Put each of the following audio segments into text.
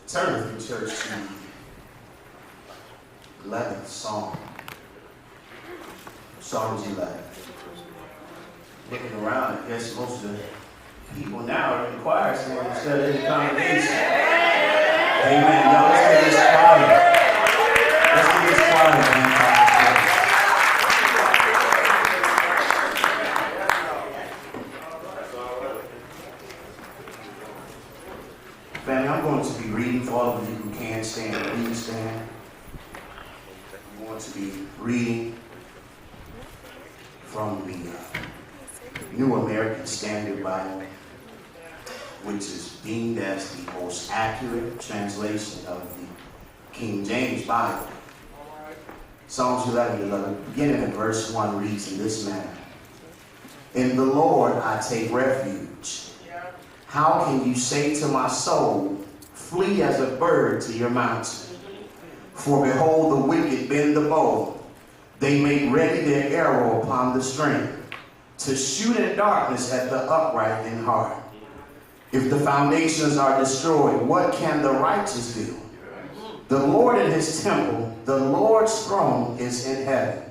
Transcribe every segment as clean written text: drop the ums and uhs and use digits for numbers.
Turn with your church to 11th Psalm. Psalms 11. Looking around, I guess most of the people now are in the choir saying instead of in the congregation. Amen. Y'all, let's get this quiet. Let's get this quiet, man. Family, I'm going to be reading for all of you who can stand. Please stand. I'm going to be reading from the New American Standard Bible, which is deemed as the most accurate translation of the King James Bible. Psalms 11, beginning at verse 1, reads in this manner. In the Lord I take refuge. How can you say to my soul, flee as a bird to your mountain? For behold, the wicked bend the bow. They make ready their arrow upon the string, to shoot in darkness at the upright in heart. If the foundations are destroyed, what can the righteous do? The Lord in his temple, the Lord's throne is in heaven.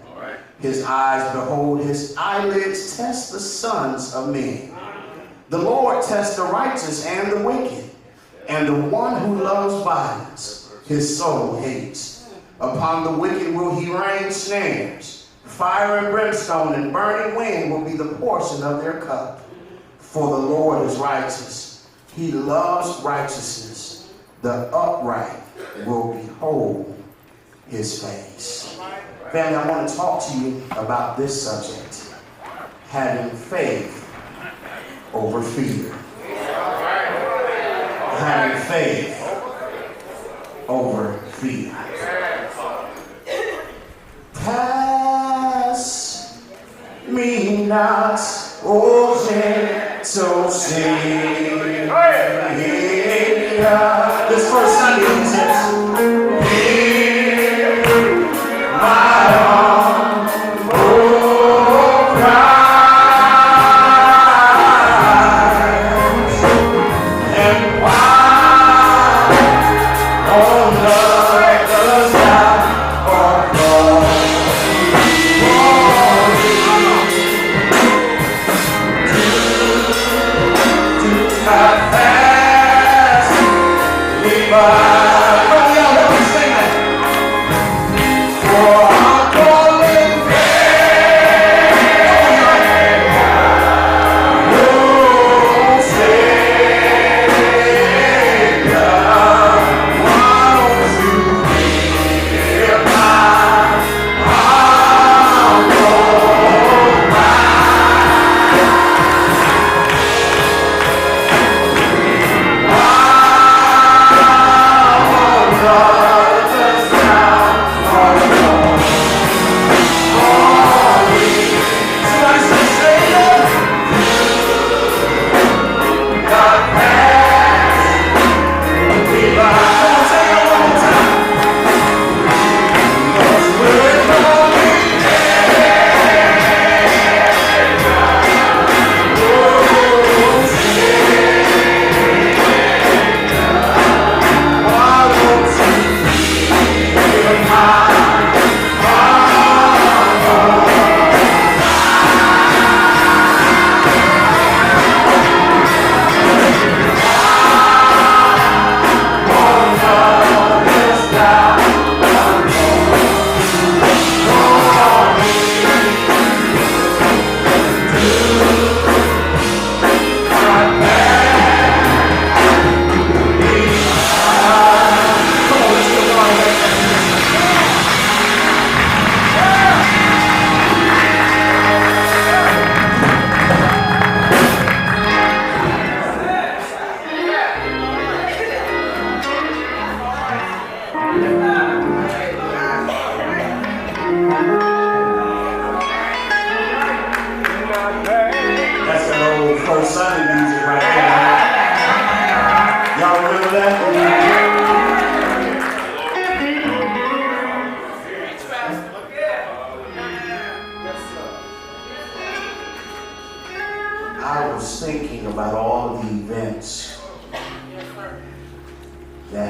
His eyes behold, his eyelids test the sons of men. The Lord tests the righteous and the wicked, and the one who loves violence, his soul hates. Upon the wicked will he rain snares. Fire and brimstone and burning wind will be the portion of their cup. For the Lord is righteous. He loves righteousness. The upright will behold his face. Family, I want to talk to you about this subject. Having faith over fear. Having faith over fear. Pass me not, O gentle Savior. This first sentence is, hear my arm, oh cry.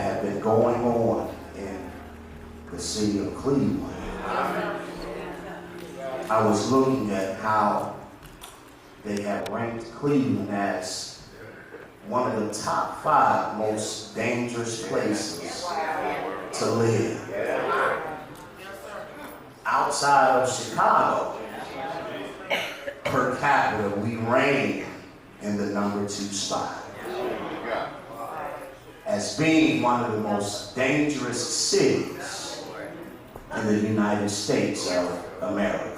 had been going on in the city of Cleveland. I was looking at how they have ranked Cleveland as one of the top 5 most dangerous places to live. Outside of Chicago, per capita, we reign in the number 2 spot as being one of the most dangerous cities in the United States of America.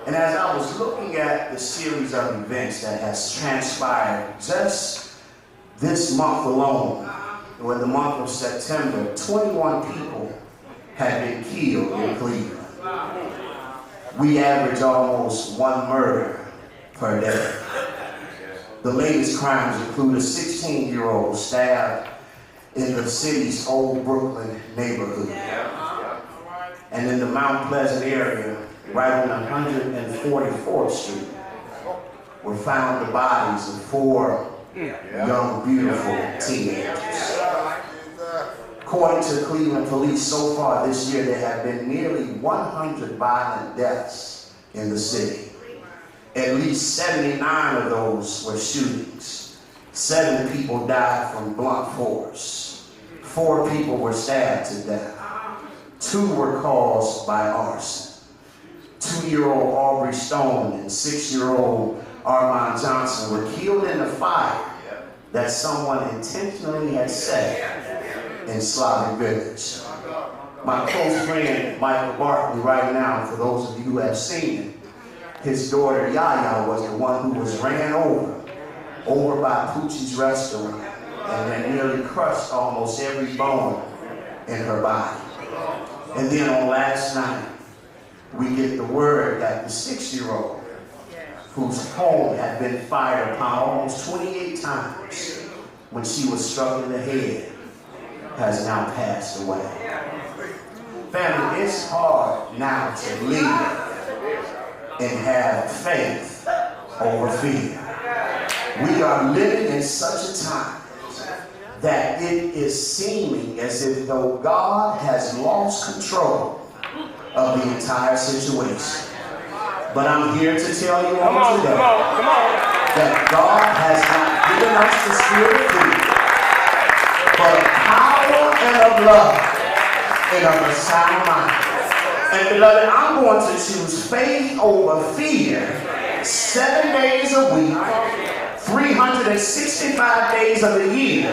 And as I was looking at the series of events that has transpired just this month alone, or in the month of September, 21 people had been killed in Cleveland. We average almost 1 murder per day. The latest crimes include a 16-year-old stabbed in the city's Old Brooklyn neighborhood. And in the Mount Pleasant area, right on 144th Street, were found the bodies of 4 young, beautiful teenagers. According to Cleveland police, so far this year, there have been nearly 100 violent deaths in the city. At least 79 of those were shootings. 7 people died from blunt force. 4 people were stabbed to death. 2 were caused by arson. 2-year-old Aubrey Stone and 6-year-old Armand Johnson were killed in a fire that someone intentionally had set in Slavic Village. My close friend Michael Barkley right now, for those of you who have seen it, his daughter Yaya was the one who was ran over by Poochie's restaurant, and then nearly crushed almost every bone in her body. And then on last night, we get the word that the 6-year-old, whose home had been fired upon almost 28 times when she was struck in the head, has now passed away. Family, it's hard now to live and have faith over fear. We are living in such a time that it is seeming as if though God has lost control of the entire situation. But I'm here to tell you all today that God has not given us the spirit of fear, but of power and of love and of a sound mind. And beloved, I'm going to choose faith over fear 7 days a week, 365 days of the year,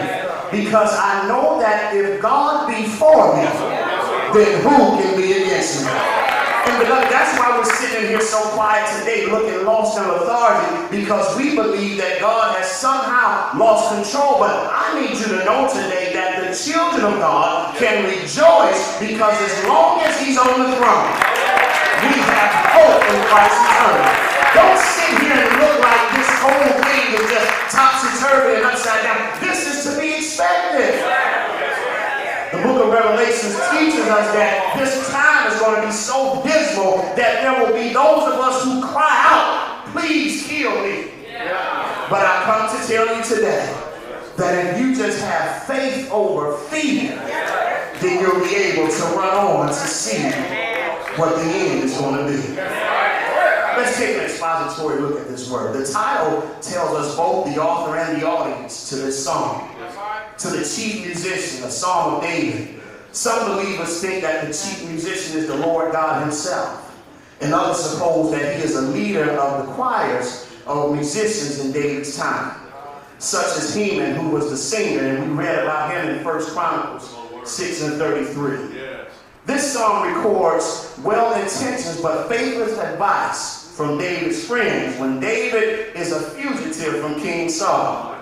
because I know that if God be for me, then who can be against me? And beloved, that's why we're sitting here so quiet today, looking lost in lethargy, because we believe that God has somehow lost control. But I need you to know today that the children of God can rejoice, because as long as He's on the throne, we have hope in Christ's eternity. Don't sit here and look like this whole thing is just topsy-turvy and upside down. This is to be expected. The book of Revelation teaches us that this time is going to be so dismal that there will be those of us who cry out, please kill me. But I come to tell you today that if you just have faith over fear, then you'll be able to run on to see what the end is going to be. Let's take an expository look at this word. The title tells us both the author and the audience to this song. To the chief musician, a Psalm of David. Some believers think that the chief musician is the Lord God Himself, and others suppose that He is a leader of the choirs of musicians in David's time, such as Heman, who was the singer, and we read about him in 1 Chronicles 6:33. This song records well-intentioned but faithless advice from David's friends when David is a fugitive from King Saul.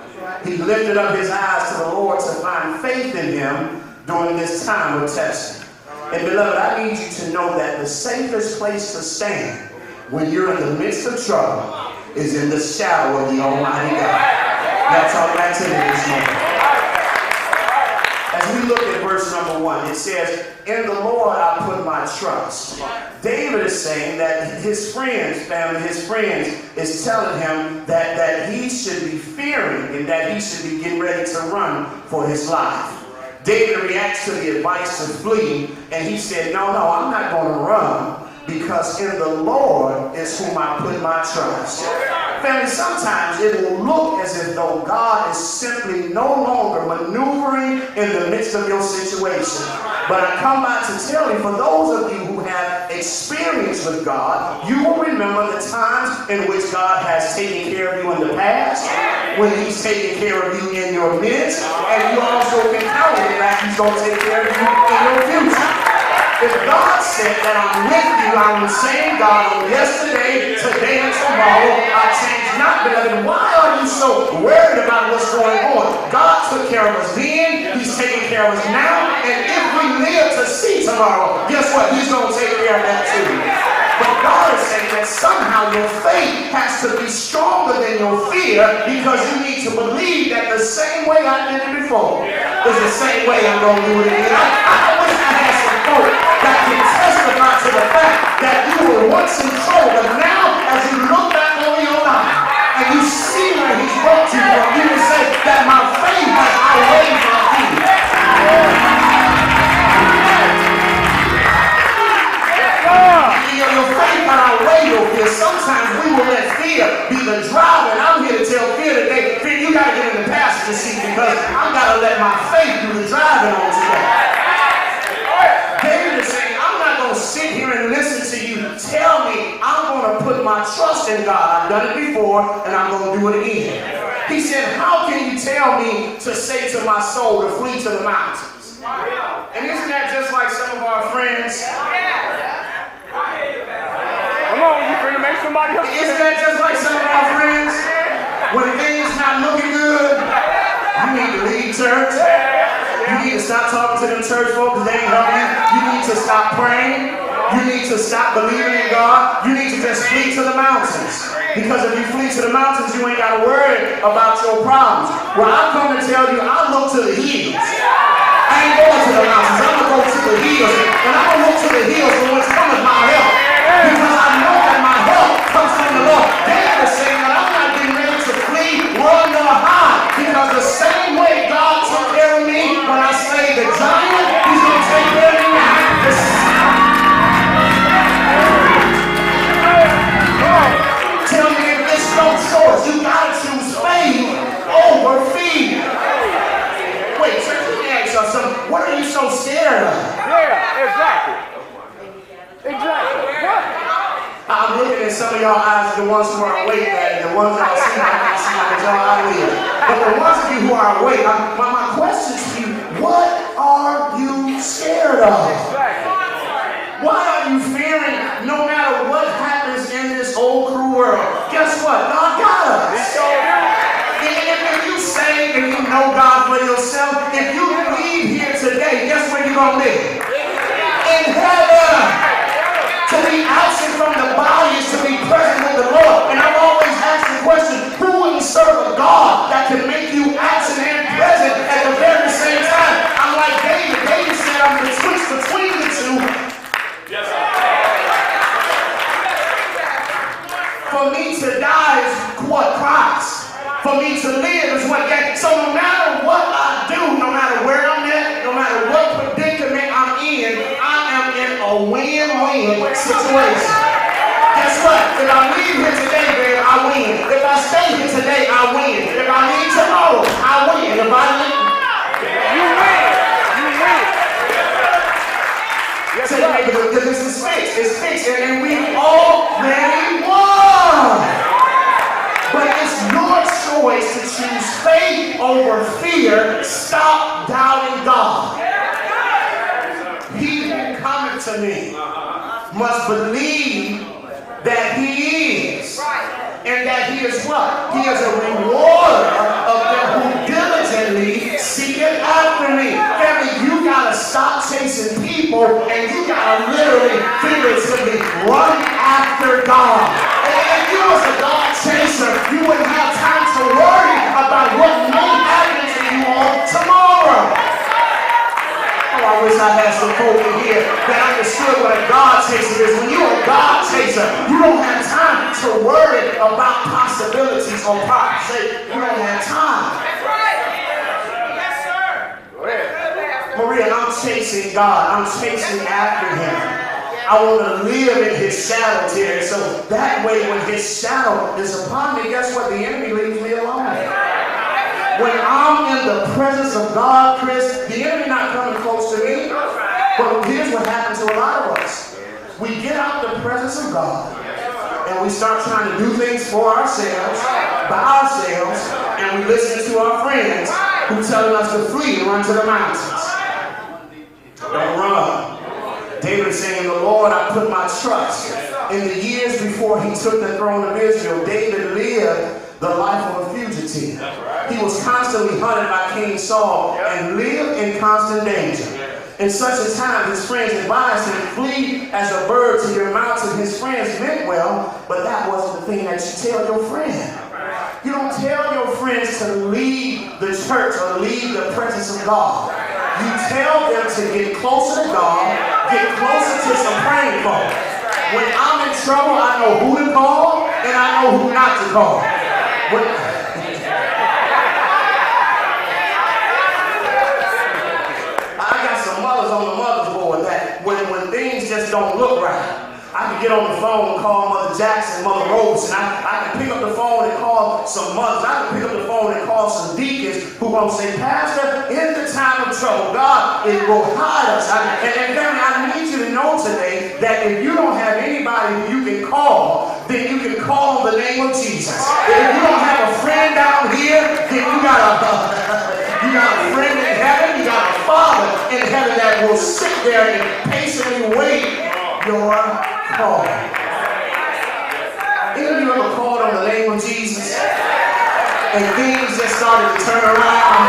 He lifted up his eyes to the Lord to find faith in Him during this time of testing. And beloved, I need you to know that the safest place to stand when you're in the midst of trouble is in the shadow of the Almighty God. Now talk back to me this morning. As we look at verse number 1, 1, it says, in the Lord I put my trust. David is saying that his friends, is telling him that he should be fearing and that he should be getting ready to run for his life. David reacts to the advice to flee, and he said, no, I'm not going to run, because in the Lord is whom I put my trust. Family, sometimes it will look as if though God is simply no longer maneuvering in the midst of your situation. But I come by to tell you, for those of you who have experience with God, you will remember the times in which God has taken care of you in the past, when he's taken care of you in your midst, and you also can count on that he's going to take care of you in your future. If God said that I'm with you, I'm the same God on yesterday, today, and tomorrow. I change not, beloved. Why are you so worried about what's going on? God took care of us then. He's taking care of us now. And if we live to see tomorrow, guess what? He's going to take care of that too. But God is saying that somehow your faith has to be stronger than your fear, because you need to believe that the same way I did it before is the same way I'm going to do it again. I wish I had some folk that can testify to the fact that you were once in trouble, but now as you look back over your life and you see where he's brought you from, you can say that my faith has outweighed my fear. Your faith can outweigh your fear. Sometimes we will let fear be the driver, and I'm here to tell fear today, fear, you got to get in the passenger seat, because I've got to let my faith do the driving on today. David is saying, I'm not going to sit here and listen to you tell me. I'm going to put my trust in God. I've done it before, and I'm going to do it again. He said, how can you tell me to say to my soul to flee to the mountains? And isn't that just like some of our friends? Come on, you finna make somebody else. Isn't that just like some of our friends? When things not looking good, you need to leave church. You need to stop talking to them church folks because they ain't helping you. You need to stop praying. You need to stop believing in God. You need to just flee to the mountains. Because if you flee to the mountains, you ain't got to worry about your problems. Well, I come to tell you, I look to the hills. I ain't going to the mountains. I'm going to go to the hills. And I'm going to look to the hills from whence cometh my help. Because I know that my help comes from the Lord. David is saying that I'm not getting ready to flee, run, nor hide. Because the same way God took care of me when I slayed the giant, he's going to take care of me now. Tell me if it's no choice. You got to choose faith over fear. Wait, so let me ask y'all something. What are you so scared of? Yeah, exactly. What? I'm looking at some of y'all eyes, the ones who are awake, and the ones that I see, I can't see like y'all out here. But the ones of you who are awake, my question to you, what are you scared of? Why are you fearing no matter what happens in this old cruel world? Guess what? God got us. If you say and you know God for yourself, if you leave here today, guess where you're going to live? In heaven. To be absent from the body is to be present with the Lord. And I've always asked the question, who wouldn't serve a God that can make you absent and present at the very same time? I'm like David. David said I'm the switch between the two. Yes, sir. For me to die is what? Christ. For me to live is what gain. So no matter what I do, no matter where I'm at, no matter what predicament I'm in, I am in a win-win situation. Guess what? If I leave here today, baby, I win. If I stay here today, I win. If I leave tomorrow, I win. If I leave, you win. You win. Yes, so this is fixed. It's fixed, and we already won. But it's your choice to choose faith over fear. Stop doubting God. He who cometh to me must believe that he is. And that he is what? He is a rewarder of them who diligently seek it after me. Family, you gotta stop chasing people and you gotta literally, figuratively run after God. If you was a God chaser, you wouldn't have time to worry about what may happen to you on tomorrow. Oh, I wish I I had some folk in here that understood what a God chaser is. When you're a God chaser, you don't have time to worry about possibilities or promises. You don't have time. That's right. Yes, sir. Maria, I'm chasing God. I'm chasing after him. I want to live in his shadow, Terry. So that way, when his shadow is upon me, guess what? The enemy leaves me alone. When I'm in the presence of God, Chris, the enemy not coming close to me. But here's what happens to a lot of us. We get out the presence of God and we start trying to do things for ourselves, by ourselves, and we listen to our friends who telling us to flee and run to the mountains. Don't run. David is saying, the Lord, I put my trust. In the years before he took the throne of Israel, David lived the life of a fugitive. He was constantly hunted by King Saul and lived in constant danger. In such a time, his friends advised him, flee as a bird to your mountain. His friends meant well, but that wasn't the thing that you tell your friend. You don't tell your friends to leave the church or leave the presence of God. You tell them to get closer to God, get closer to some praying folk. When I'm in trouble, I know who to call and I know who not to call. I got some mothers on the mother's board that when things just don't look right, I can get on the phone and call Mother Jackson, Mother Rose, and I can pick up the phone and call some mothers. I can pick up the phone and call some deacons who gonna say, Pastor, in the time of trouble, God will hide us. And family, I need you to know today that if you don't have anybody who you can call, then you can call on the name of Jesus. If you don't have a friend down here, then you got a friend in heaven, you got a Father in heaven that will sit there and patiently wait your call. Any of you ever called on the name of Jesus and things just started to turn around?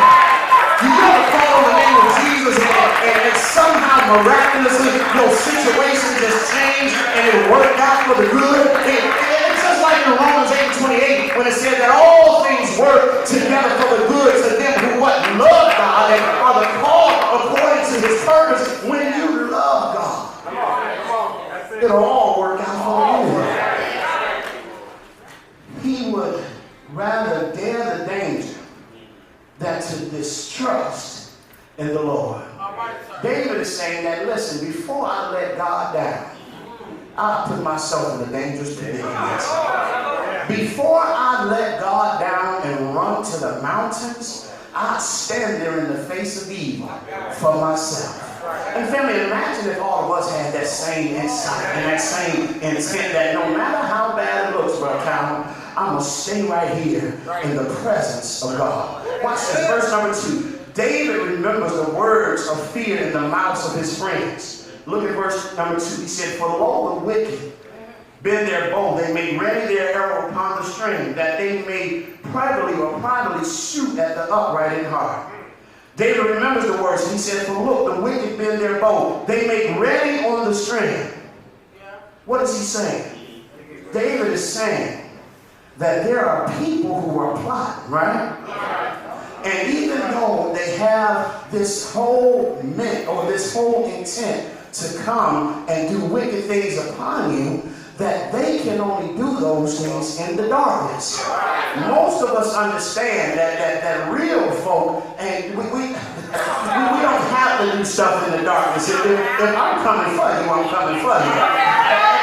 You ever called on the name of Jesus and somehow miraculously your situation just changed and it worked out for the good? It's just like in Romans 8:28 when it said that all things work together for the good to them who love God and are the called according to his purpose. When you love God, it'll all work out for you. He would rather dare the danger than to distrust in the Lord. David is saying that, listen, before I let God down, I put myself in a dangerous predicament. Before I let God down and run to the mountains, I stand there in the face of evil for myself. And family, imagine if all of us had that same insight and that same intent that no matter how bad it looks, Brother Calvin, I'm going to stay right here in the presence of God. Watch this, verse number 2. David remembers the words of fear in the mouths of his friends. Look at verse number 2. He said, for lo, the wicked bend their bow, they make ready their arrow upon the string, that they may privately shoot at the upright in heart. David remembers the words. He said, for look, the wicked bend their bow, they make ready on the string. What is he saying? David is saying that there are people who are plotting, right? And even though they have this whole intent to come and do wicked things upon you, that they can only do those things in the darkness. Most of us understand that real folk, and we don't have to do stuff in the darkness. If I'm coming for you, I'm coming for you.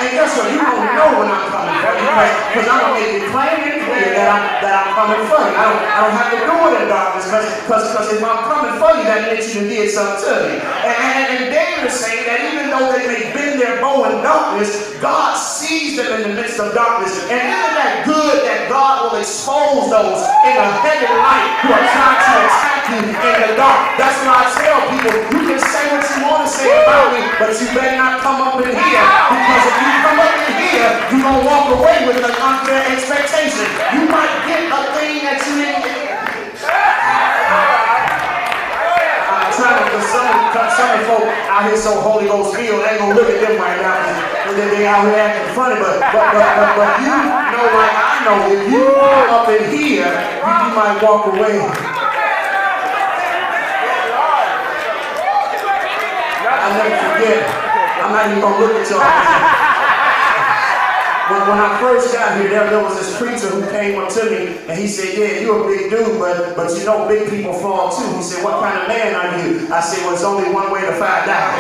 And guess what? You don't know when I'm coming for you because I'm going to make it plain and clear that I'm coming for you. I don't have to do it in darkness because if I'm coming for you, that means you did something to me. And David is saying that even though they may bend their bow in darkness, God sees them in the midst of darkness. And isn't that good that God will expose those in a heavy light who are trying to attack you in the dark? That's why I tell people, you can say what you want to say about me, but you better not come up in here, because if you come up in here, you're going to walk away with an unfair expectation. You might get a thing that you didn't get. Some folk out here so Holy Ghost filled, they ain't gonna look at them right now. They out here acting funny, but you know, like I know, if you are up in here, you might walk away. I never forget. I'm not even gonna look at y'all. When I first got here, there was this preacher who came up to me and he said, "Yeah, you're a big dude, but you know big people fall too." He said, "What kind of man are you?" I said, "Well, it's only one way to find out."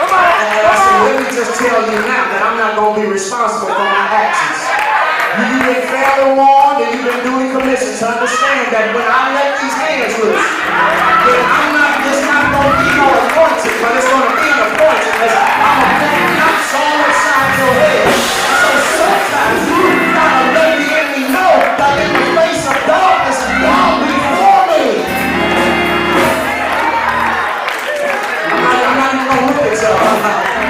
And I said, "Let me just tell you now that I'm not going to be responsible for my actions." You've been fairly warned and you've been duly commissioned to understand that when I let these hands loose, that I'm not just not going to be no anointed, but it's going to be an appointed. I'm a man not soul inside your head. So sometimes you got to let the enemy know that in the face of darkness, God before me. I'm not even going to look at y'all.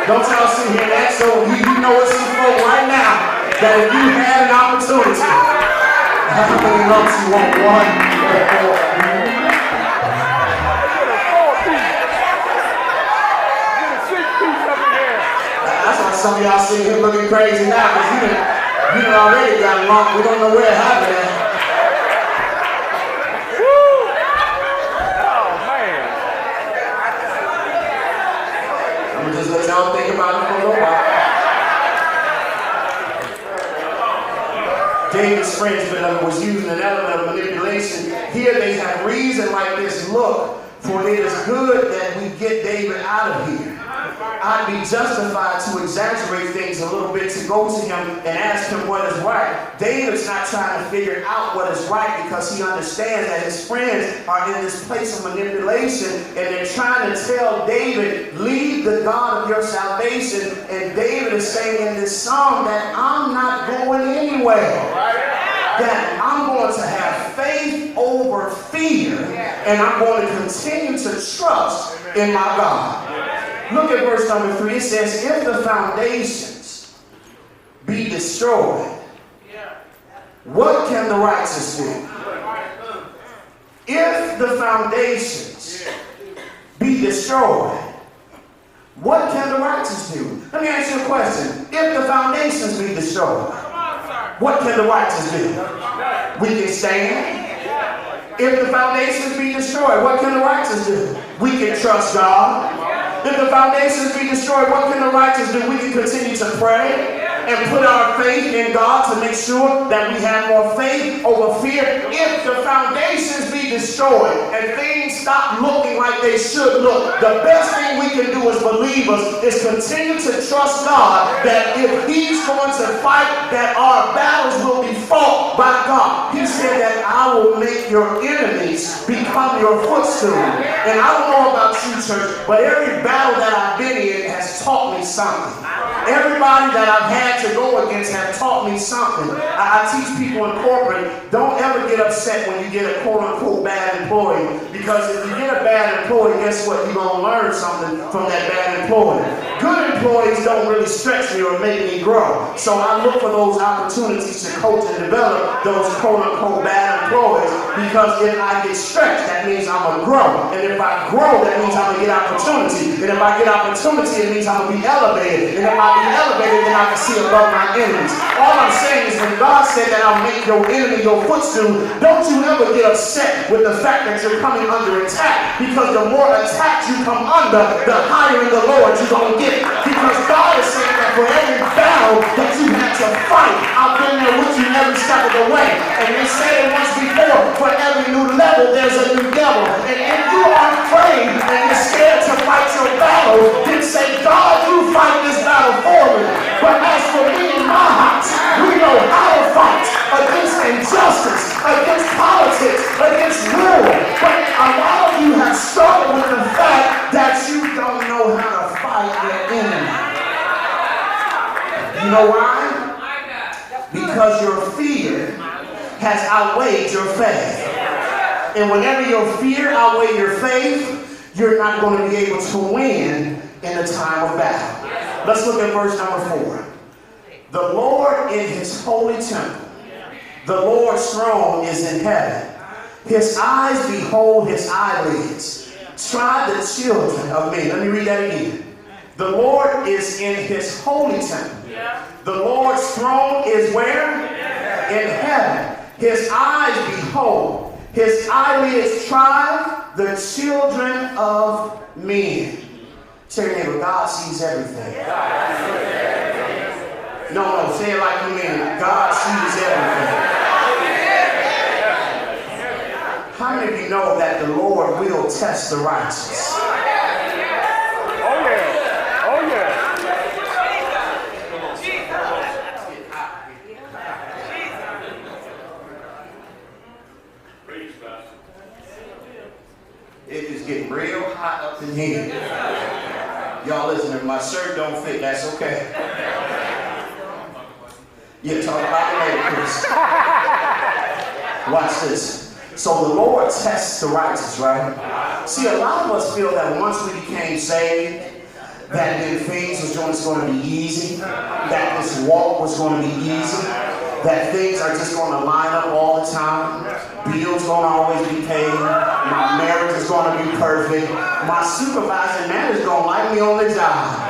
Don't y'all sit here and act so you know it's some folk right now that if you had an opportunity, how many lumps you want? 1 or 4? That's why some of y'all sitting here looking crazy now because you done already got a lump. We don't know where it happened at. Just let y'all think about it for a little while. David's friends, beloved, was using an element of manipulation. Here they have reason like this. Look, for it is good that we get David out of here. I'd be justified to exaggerate things a little bit to go to him and ask him what is right. David's not trying to figure out what is right because he understands that his friends are in this place of manipulation and they're trying to tell David, leave the God of your salvation. And David is saying in this psalm that I'm not going anywhere. That I'm going to have faith over fear and I'm going to continue to trust in my God. Look at verse number 3. It says, if the foundations be destroyed, what can the righteous do? If the foundations be destroyed, what can the righteous do? Let me ask you a question. If the foundations be destroyed, what can the righteous do? We can stand. If the foundations be destroyed, what can the righteous do? We can trust God. If the foundations be destroyed, what can the righteous do? We can continue to pray and put our faith in God to make sure that we have more faith over fear. If the foundations be destroyed and things stop looking like they should look, the best thing we can do as believers is continue to trust God that if He's going to fight, that our battles will be fought by God. He said that I will make your enemies become your footstool. And I don't know about you, church, but every battle that I've been in has taught me something. Everybody that I've had to go against have taught me something. I teach people in corporate, don't ever get upset when you get a quote-unquote bad employee, because if you get a bad employee, guess what? You're going to learn something from that bad employee. Good employees don't really stretch me or make me grow. So I look for those opportunities to coach and develop those quote-unquote bad employees, because if I get stretched, that means I'm going to grow. And if I grow, that means I'm going to get opportunity. And if I get opportunity, it means I'm going to be elevated. And if I be elevated, then I can see above my enemies. All I'm saying is when God said that I'll make your enemy your footstool, don't you ever get upset with the fact that you're coming under attack, because the more attack you come under, the higher in the Lord you're going to get. Because God is saying that for every battle that you had to fight, I've been there with you every step of the way. And they said it once before, for every new level there's a new devil. And if you are afraid and you're scared to fight your battle, then say, God, you fight this battle for me. But as for me and my house, we know how to fight against injustice, against politics, against war. But a lot of you have struggled with the fact that you don't know how to fight your enemy. You know why? Because your fear has outweighed your faith. And whenever your fear outweighs your faith, you're not going to be able to win in the time of battle. Let's look at verse number 4. The Lord in His holy temple. The Lord's throne is in heaven. His eyes behold His eyelids. Try the children of men. Let me read that again. The Lord is in His holy temple. The Lord's throne is where? In heaven. His eyes behold His eyelids try the children of men. Tell your neighbor, God sees everything. No, say it like you mean it. God sees everything. How many of you know that the Lord will test the righteous? Oh yeah. Oh yeah. It is getting real hot up in here. Y'all listen, if my shirt don't fit, that's okay. Yeah, talk about it later, Chris. Watch this. So the Lord tests the righteous, right? See, a lot of us feel that once we became saved, that then things was going to be easy, that this walk was going to be easy, that things are just going to line up all the time. Bills going to always be paid. My marriage is going to be perfect. My supervisor and manager is going to like me on the job.